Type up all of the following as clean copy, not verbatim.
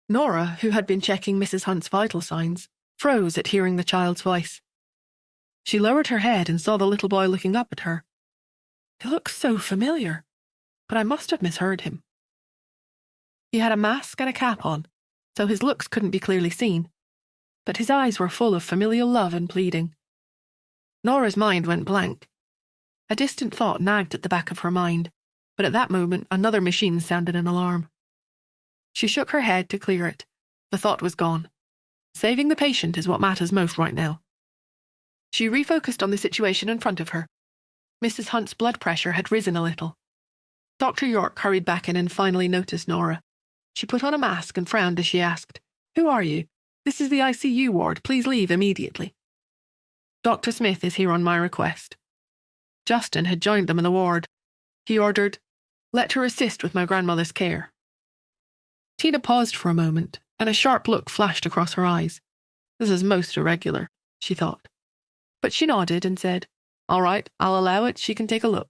Nora, who had been checking Mrs. Hunt's vital signs, froze at hearing the child's voice. She lowered her head and saw the little boy looking up at her. He looked so familiar, but I must have misheard him. He had a mask and a cap on, so his looks couldn't be clearly seen, but his eyes were full of familial love and pleading. Nora's mind went blank. A distant thought nagged at the back of her mind, but at that moment another machine sounded an alarm. She shook her head to clear it. The thought was gone. Saving the patient is what matters most right now. She refocused on the situation in front of her. Mrs. Hunt's blood pressure had risen a little. Dr. York hurried back in and finally noticed Nora. She put on a mask and frowned as she asked, "Who are you? This is the ICU ward. Please leave immediately." "Dr. Smith is here on my request." Justin had joined them in the ward. He ordered, "Let her assist with my grandmother's care." Tina paused for a moment, and a sharp look flashed across her eyes. This is most irregular, she thought. But she nodded and said, "All right, I'll allow it. She can take a look."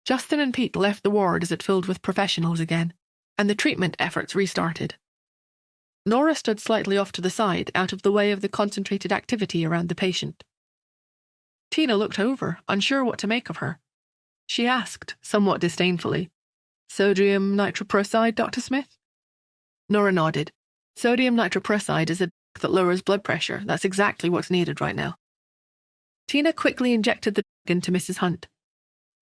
Justin and Pete left the ward as it filled with professionals again, and the treatment efforts restarted. Nora stood slightly off to the side, out of the way of the concentrated activity around the patient. Tina looked over, unsure what to make of her. She asked, somewhat disdainfully, "Sodium nitroprusside, Dr. Smith?" Nora nodded. "Sodium nitroprusside is a drug that lowers blood pressure. That's exactly what's needed right now." Tina quickly injected the drug into Mrs. Hunt.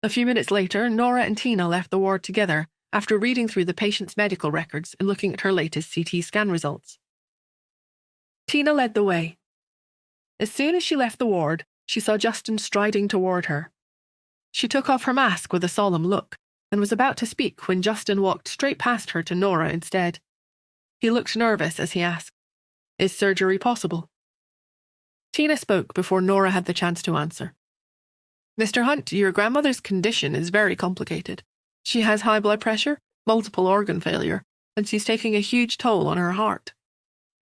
A few minutes later, Nora and Tina left the ward together after reading through the patient's medical records and looking at her latest CT scan results. Tina led the way. As soon as she left the ward, she saw Justin striding toward her. She took off her mask with a solemn look and was about to speak when Justin walked straight past her to Nora instead. He looked nervous as he asked, "Is surgery possible?" Tina spoke before Nora had the chance to answer. "Mr. Hunt, your grandmother's condition is very complicated. She has high blood pressure, multiple organ failure, and she's taking a huge toll on her heart.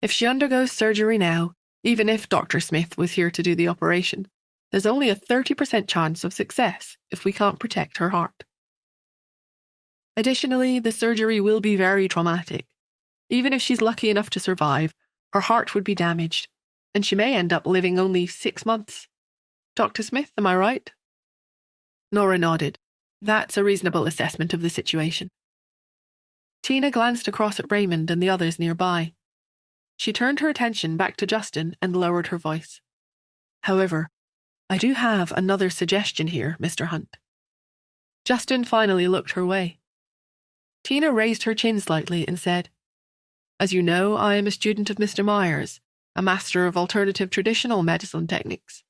If she undergoes surgery now, even if Dr. Smith was here to do the operation, there's only a 30% chance of success if we can't protect her heart. Additionally, the surgery will be very traumatic. Even if she's lucky enough to survive, her heart would be damaged, and she may end up living only 6 months. Dr. Smith, am I right?" Nora nodded. "That's a reasonable assessment of the situation." Tina glanced across at Raymond and the others nearby. She turned her attention back to Justin and lowered her voice. "However, I do have another suggestion here, Mr. Hunt." Justin finally looked her way. Tina raised her chin slightly and said, "As you know, I am a student of Mr. Myers, a master of alternative traditional medicine techniques.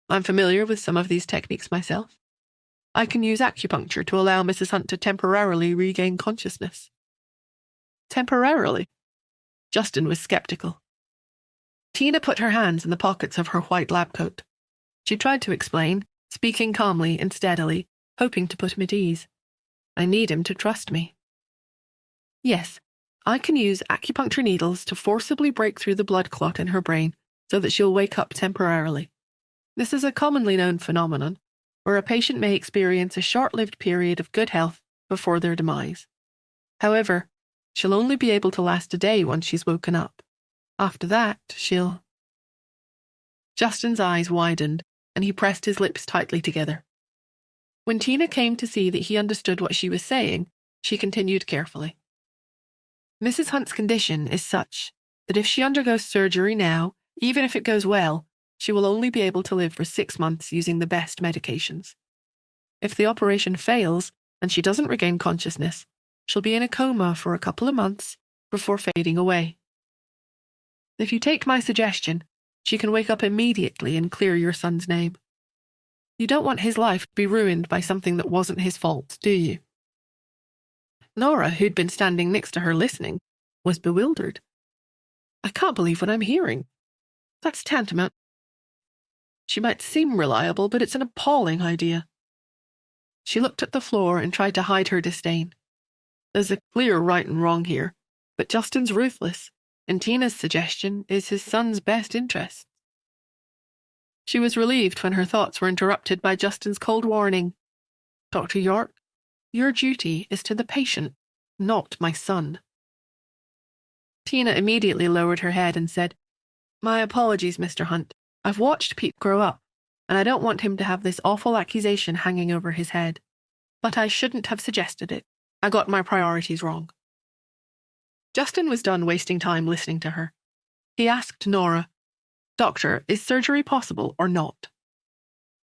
I'm familiar with some of these techniques myself. I can use acupuncture to allow Mrs. Hunt to temporarily regain consciousness." "Temporarily?" Justin was skeptical. Tina put her hands in the pockets of her white lab coat. She tried to explain, speaking calmly and steadily, hoping to put him at ease. "I need him to trust me. Yes, I can use acupuncture needles to forcibly break through the blood clot in her brain so that she'll wake up temporarily. This is a commonly known phenomenon, where a patient may experience a short-lived period of good health before their demise. However, she'll only be able to last a day once she's woken up. After that, she'll—" Justin's eyes widened, and he pressed his lips tightly together. When Tina came to see that he understood what she was saying, she continued carefully. "Mrs. Hunt's condition is such that if she undergoes surgery now, even if it goes well, she will only be able to live for 6 months using the best medications. If the operation fails and she doesn't regain consciousness, she'll be in a coma for a couple of months before fading away. If you take my suggestion, she can wake up immediately and clear your son's name. You don't want his life to be ruined by something that wasn't his fault, do you?" Nora, who'd been standing next to her listening, was bewildered. "I can't believe what I'm hearing. That's tantamount. She might seem reliable, but it's an appalling idea." She looked at the floor and tried to hide her disdain. There's a clear right and wrong here, but Justin's ruthless, and Tina's suggestion is his son's best interest. She was relieved when her thoughts were interrupted by Justin's cold warning. "Dr. York, your duty is to the patient, not my son." Tina immediately lowered her head and said, "My apologies, Mr. Hunt. I've watched Pete grow up, and I don't want him to have this awful accusation hanging over his head. But I shouldn't have suggested it. I got my priorities wrong." Justin was done wasting time listening to her. He asked Nora, "Doctor, is surgery possible or not?"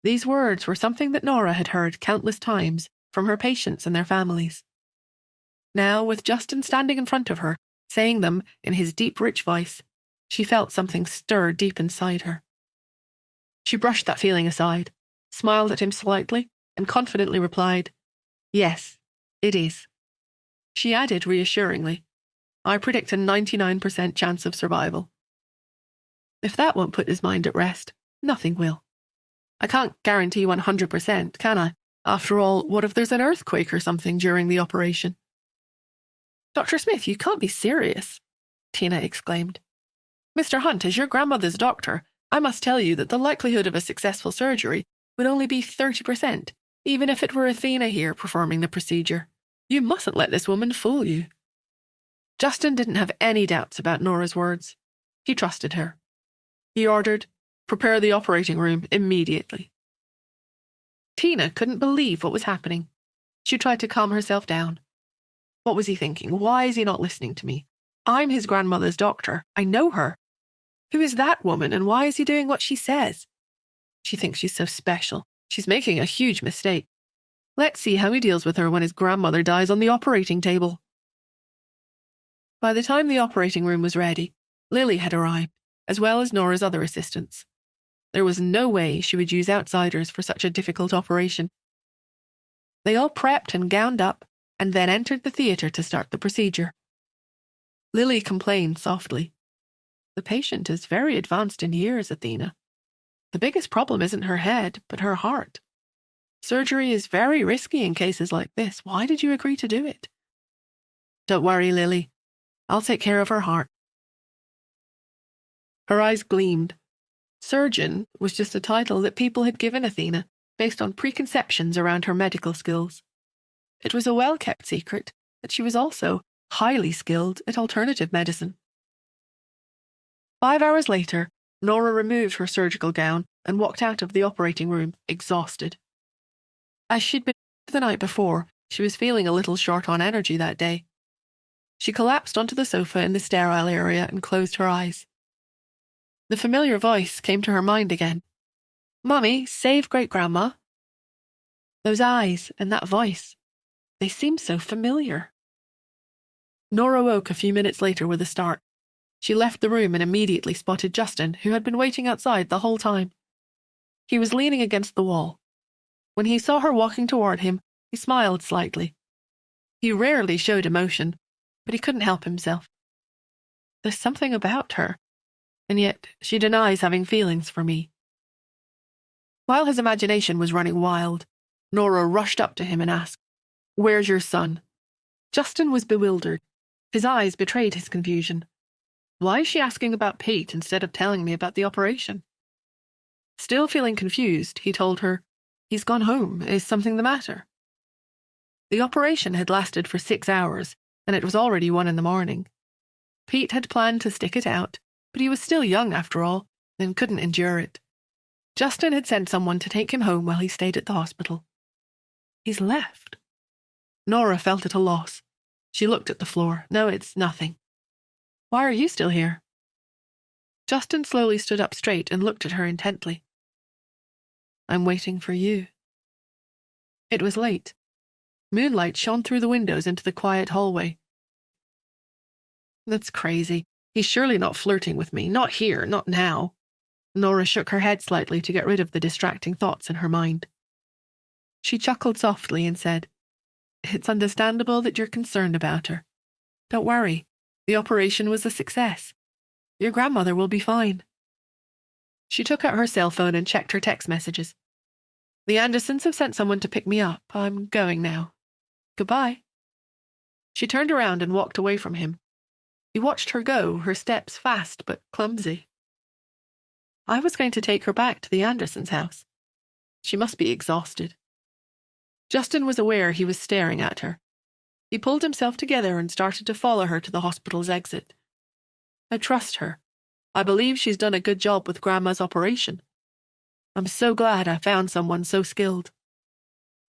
These words were something that Nora had heard countless times from her patients and their families. Now, with Justin standing in front of her, saying them in his deep, rich voice, she felt something stir deep inside her. She brushed that feeling aside, smiled at him slightly, and confidently replied, "Yes, it is." She added reassuringly, "I predict a 99% chance of survival." If that won't put his mind at rest, nothing will. I can't guarantee 100%, can I? After all, what if there's an earthquake or something during the operation? "Dr. Smith, you can't be serious," Tina exclaimed. "Mr. Hunt, as your grandmother's doctor, I must tell you that the likelihood of a successful surgery would only be 30%, even if it were Athena here performing the procedure. You mustn't let this woman fool you." Justin didn't have any doubts about Nora's words. He trusted her. He ordered, "Prepare the operating room immediately." Tina couldn't believe what was happening. She tried to calm herself down. What was he thinking? Why is he not listening to me? I'm his grandmother's doctor. I know her. Who is that woman, and why is he doing what she says? She thinks she's so special. She's making a huge mistake. Let's see how he deals with her when his grandmother dies on the operating table. By the time the operating room was ready, Lily had arrived, as well as Nora's other assistants. There was no way she would use outsiders for such a difficult operation. They all prepped and gowned up, and then entered the theatre to start the procedure. Lily complained softly. "The patient is very advanced in years, Athena. The biggest problem isn't her head, but her heart. Surgery is very risky in cases like this. Why did you agree to do it?" "Don't worry, Lily. I'll take care of her heart." Her eyes gleamed. Surgeon was just a title that people had given Athena based on preconceptions around her medical skills. It was a well-kept secret that she was also highly skilled at alternative medicine. 5 hours later, Nora removed her surgical gown and walked out of the operating room, exhausted. As she'd been the night before, she was feeling a little short on energy that day. She collapsed onto the sofa in the sterile area and closed her eyes. The familiar voice came to her mind again. "Mummy, save great-grandma." Those eyes and that voice, they seemed so familiar. Nora woke a few minutes later with a start. She left the room and immediately spotted Justin, who had been waiting outside the whole time. He was leaning against the wall. When he saw her walking toward him, he smiled slightly. He rarely showed emotion, but he couldn't help himself. There's something about her, and yet she denies having feelings for me. While his imagination was running wild, Nora rushed up to him and asked, "Where's your son?" Justin was bewildered. His eyes betrayed his confusion. Why is she asking about Pete instead of telling me about the operation? Still feeling confused, he told her, "He's gone home. Is something the matter?" The operation had lasted for 6 hours, and it was already 1 a.m. Pete had planned to stick it out, but he was still young after all, and couldn't endure it. Justin had sent someone to take him home while he stayed at the hospital. He's left. Nora felt at a loss. She looked at the floor. "No, it's nothing." "Why are you still here?" Justin slowly stood up straight and looked at her intently. "I'm waiting for you." It was late. Moonlight shone through the windows into the quiet hallway. That's crazy. He's surely not flirting with me. Not here, not now. Nora shook her head slightly to get rid of the distracting thoughts in her mind. She chuckled softly and said, "It's understandable that you're concerned about her. Don't worry. The operation was a success. Your grandmother will be fine." She took out her cell phone and checked her text messages. "The Andersons have sent someone to pick me up. I'm going now. Goodbye." She turned around and walked away from him. He watched her go, her steps fast but clumsy. I was going to take her back to the Andersons' house. She must be exhausted. Justin was aware he was staring at her. He pulled himself together and started to follow her to the hospital's exit. I trust her. I believe she's done a good job with Grandma's operation. I'm so glad I found someone so skilled."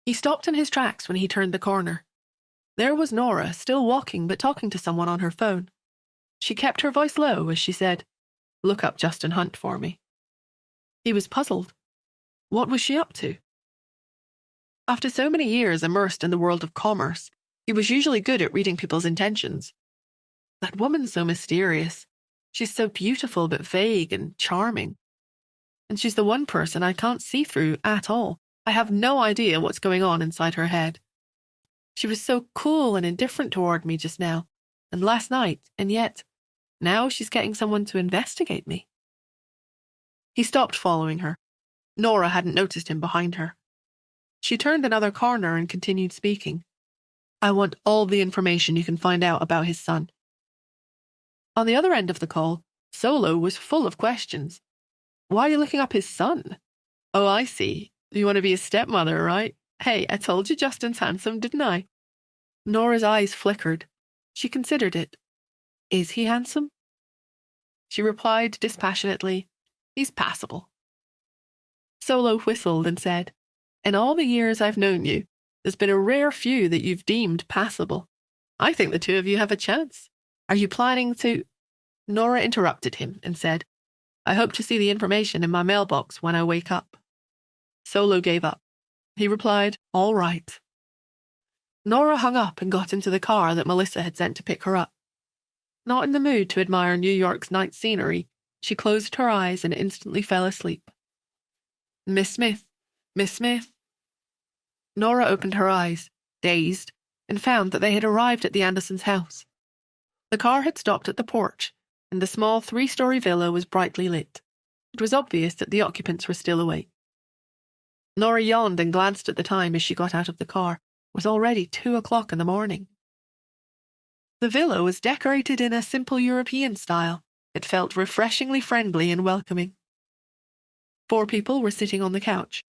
He stopped in his tracks when he turned the corner. There was Nora, still walking but talking to someone on her phone. She kept her voice low as she said, "Look up Justin Hunt for me." He was puzzled. What was she up to? After so many years immersed in the world of commerce, he was usually good at reading people's intentions. That woman's so mysterious. She's so beautiful but vague and charming. And she's the one person I can't see through at all. I have no idea what's going on inside her head. She was so cool and indifferent toward me just now, and last night, and yet, now she's getting someone to investigate me. He stopped following her. Nora hadn't noticed him behind her. She turned another corner and continued speaking. "I want all the information you can find out about his son." On the other end of the call, Solo was full of questions. "Why are you looking up his son?" "Oh, I see. You want to be his stepmother, right? Hey, I told you Justin's handsome, didn't I?" Nora's eyes flickered. She considered it. "Is he handsome?" She replied dispassionately, "He's passable." Solo whistled and said, "In all the years I've known you, there's been a rare few that you've deemed passable. I think the two of you have a chance. Are you planning to—" Nora interrupted him and said, "I hope to see the information in my mailbox when I wake up." Solo gave up. He replied, "All right." Nora hung up and got into the car that Melissa had sent to pick her up. Not in the mood to admire New York's night scenery, she closed her eyes and instantly fell asleep. "Miss Smith, Miss Smith." Nora opened her eyes, dazed, and found that they had arrived at the Andersons' house. The car had stopped at the porch, and the small 3-story villa was brightly lit. It was obvious that the occupants were still awake. Nora yawned and glanced at the time as she got out of the car. It was already 2 o'clock in the morning. The villa was decorated in a simple European style. It felt refreshingly friendly and welcoming. 4 people were sitting on the couch.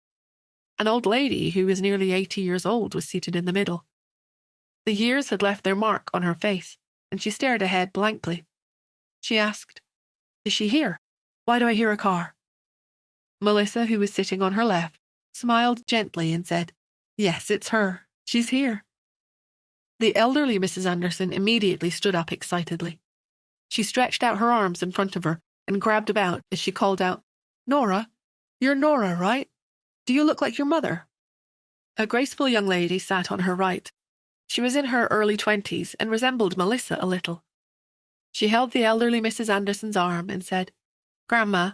An old lady who was nearly 80 years old was seated in the middle. The years had left their mark on her face, and she stared ahead blankly. She asked, "Is she here? Why do I hear a car?" Melissa, who was sitting on her left, smiled gently and said, "Yes, it's her. She's here." The elderly Mrs. Anderson immediately stood up excitedly. She stretched out her arms in front of her and grabbed about as she called out, "Nora, you're Nora, right? Do you look like your mother?" A graceful young lady sat on her right. She was in her early 20s and resembled Melissa a little. She held the elderly Mrs. Anderson's arm and said, "Grandma,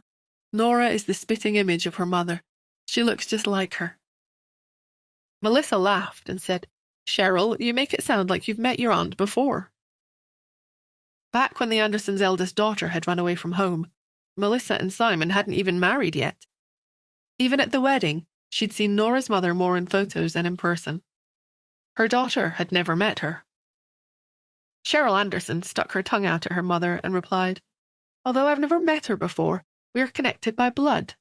Nora is the spitting image of her mother. She looks just like her." Melissa laughed and said, "Cheryl, you make it sound like you've met your aunt before." Back when the Andersons' eldest daughter had run away from home, Melissa and Simon hadn't even married yet. Even at the wedding, she'd seen Nora's mother more in photos than in person. Her daughter had never met her. Cheryl Anderson stuck her tongue out at her mother and replied, "Although I've never met her before, we are connected by blood.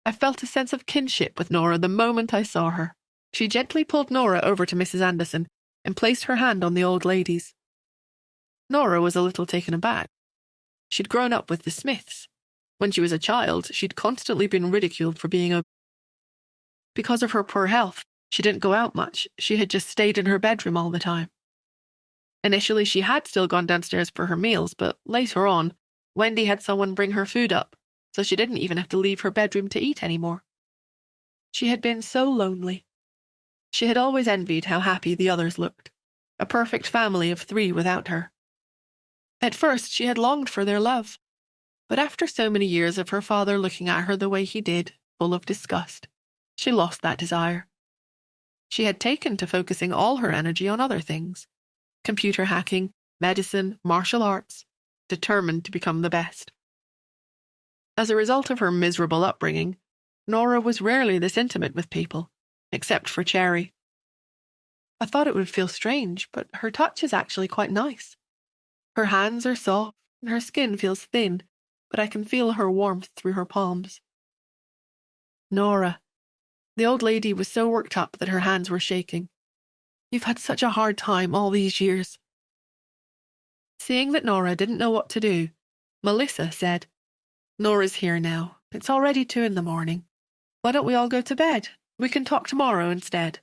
I felt a sense of kinship with Nora the moment I saw her." She gently pulled Nora over to Mrs. Anderson and placed her hand on the old lady's. Nora was a little taken aback. She'd grown up with the Smiths. When she was a child, she'd constantly been ridiculed for being obese. Because of her poor health, she didn't go out much. She had just stayed in her bedroom all the time. Initially, she had still gone downstairs for her meals, but later on, Wendy had someone bring her food up, so she didn't even have to leave her bedroom to eat anymore. She had been so lonely. She had always envied how happy the others looked, a perfect family of 3 without her. At first, she had longed for their love, but after so many years of her father looking at her the way he did, full of disgust, she lost that desire. She had taken to focusing all her energy on other things: computer hacking, medicine, martial arts, determined to become the best. As a result of her miserable upbringing, Nora was rarely this intimate with people, except for Cherry. "I thought it would feel strange, but her touch is actually quite nice. Her hands are soft and her skin feels thin, but I can feel her warmth through her palms." "Nora." The old lady was so worked up that her hands were shaking. "You've had such a hard time all these years." Seeing that Nora didn't know what to do, Melissa said, "Nora's here now. It's already 2 in the morning. Why don't we all go to bed? We can talk tomorrow instead."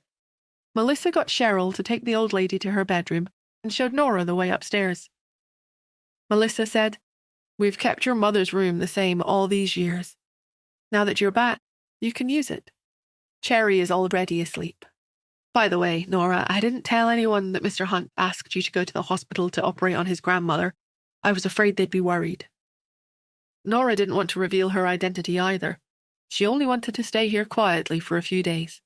Melissa got Cheryl to take the old lady to her bedroom and showed Nora the way upstairs. Melissa said, "We've kept your mother's room the same all these years. Now that you're back, you can use it. Cherry is already asleep. By the way, Nora, I didn't tell anyone that Mr. Hunt asked you to go to the hospital to operate on his grandmother. I was afraid they'd be worried." Nora didn't want to reveal her identity either. She only wanted to stay here quietly for a few days.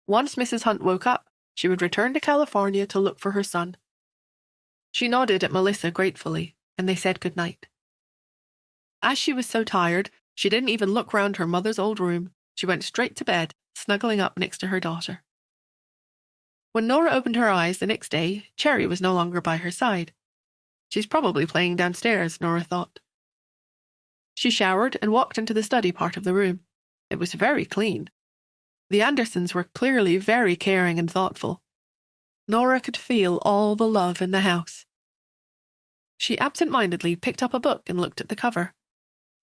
Once Mrs. Hunt woke up, she would return to California to look for her son. She nodded at Melissa gratefully, and they said goodnight. As she was so tired, she didn't even look round her mother's old room. She went straight to bed, snuggling up next to her daughter. When Nora opened her eyes the next day, Cherry was no longer by her side. She's probably playing downstairs, Nora thought. She showered and walked into the study part of the room. It was very clean. The Andersons were clearly very caring and thoughtful. Nora could feel all the love in the house. She absent-mindedly picked up a book and looked at the cover.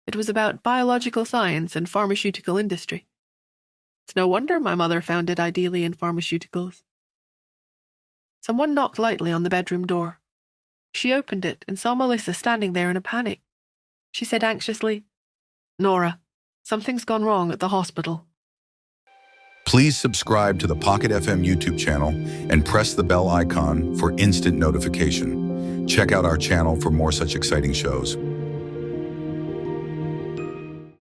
It was about biological science and pharmaceutical industry. It's no wonder my mother found it ideally in pharmaceuticals. Someone knocked lightly on the bedroom door. She opened it and saw Melissa standing there in a panic. She said anxiously, "Nora, something's gone wrong at the hospital." Please subscribe to the Pocket FM YouTube channel and press the bell icon for instant notification. Check out our channel for more such exciting shows.